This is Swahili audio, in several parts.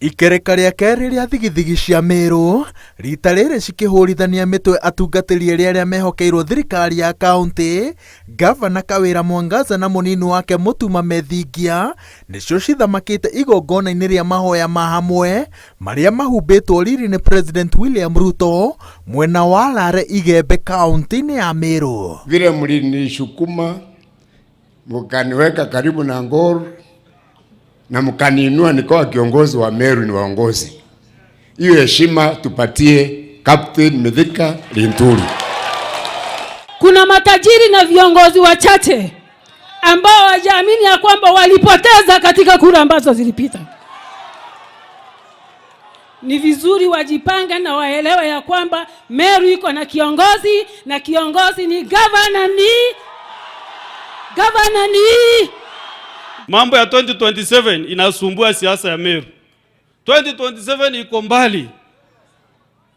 Ikereka rĩa kerĩ rĩa thigithigi cia Meru rita rĩrĩ cikĩhũrithania mitwe atungatĩri arĩa mehokeirwo thirikari ya kaunti, gavana Kawira Mwangaza na munini wake Mutuma Methingia nĩcio cithamakĩte igongona-inĩ rĩa mahoya ma hamwe marĩa mahumbĩtwo riri nĩ President William Ruto mwena wa Lare Igembe kaunti-inĩ ya Meru. Vile mlinishukuma mkaniweka karibu na Ngor na mkaniinua nikawa kiongozi wa Meru ni waongozi. Hiyo heshima tupatie Captain Mithika Linturi. Kuna matajiri na viongozi wachache ambao wajaamini ya kwamba walipoteza katika kura ambazo zilipita. Ni vizuri wajipanga na waelewe ya kwamba Meru iko na kiongozi, na kiongozi ni governor ni mambo ya 2027 inasumbua siasa ya Meru. 2027 iko mbali.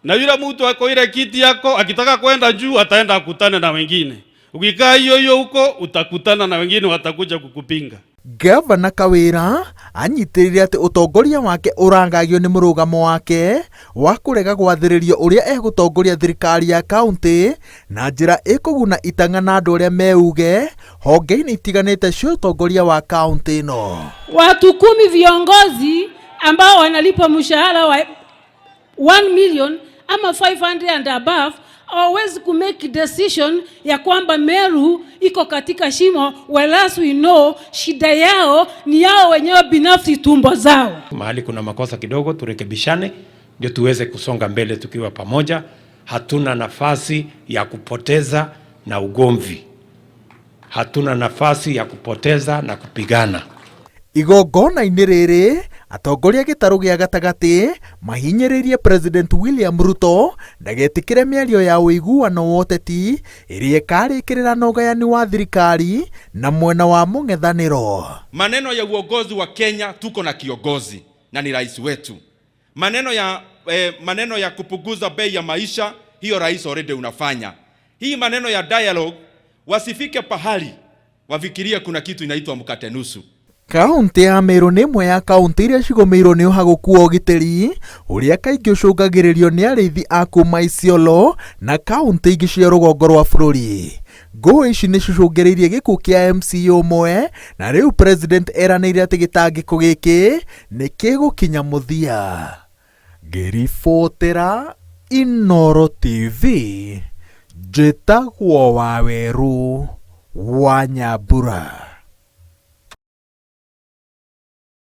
Na yule mtu ako ile kiti yako akitaka kwenda juu ataenda akutane na wengine. Ukikaa hiyo huko utakutana na wengine watakuja kukupinga. Gavana Kawira anyitĩrĩire atĩ ũtongoria wake ũrangagio nĩ mũrũgamo wake wa kũrega gwathĩrĩrio ũrĩa egũtongoria thirikari ya kaunti na njĩra ĩkũguna itanga na andũ arĩa meuge honge-inĩ itiganĩte cia ũtongoria wa kaunti ĩno. Watu 10 viongozi ambao wanalipa mshahara wa 1 million ama 500 and above always to make decision ya kwamba Meru iko katika shimo, whereas we know shida yao ni yao wenyewe binafsi, tumbo zao. Mahali kuna makosa kidogo turekebishane ndio tuweze kusonga mbele tukiwa pamoja. Hatuna nafasi ya kupoteza na ugomvi. Hatuna nafasi ya kupoteza na kupigana. Igongona-inĩ rĩrĩ atongoria gĩtarũ gĩa gatagatĩ mahinyĩrĩirie President William Ruto ndagetĩkĩre mĩario ya ũiguano wa ũteti ĩrĩa ĩkarĩkĩrĩra na ũgayani wa thirikari na mwena wa mũng'ethanĩro. Maneno ya uongozi wa Kenya, tuko na kiongozi na ni rais wetu. Maneno ya kupunguza bei ya maisha, hiyo rais already unafanya. Hii maneno ya dialogue, wasifike pahali wafikiria kuna kitu inaitwa mkate nusu. Kaunti ya Meru nĩ ĩmwe ya kaunti iria cigũmĩirwo nĩ ũhagũku wa ũgitĩri ũrĩa kaingĩ ũcũngagĩrĩrio nĩ arĩithi a kuma Isiolo na kaunti ingĩ cia rũgongo rwa bũrũri. Ngũĩ ici nĩ cicũngĩrĩirie gĩkuũ kĩa MC ũmwe na rĩu President eranĩire atĩ gĩtangĩko gĩkĩ nĩ kĩgũkinya mũthia. Ngĩribotera Inooro TV, njĩtagwo Waweru wa Nyambura.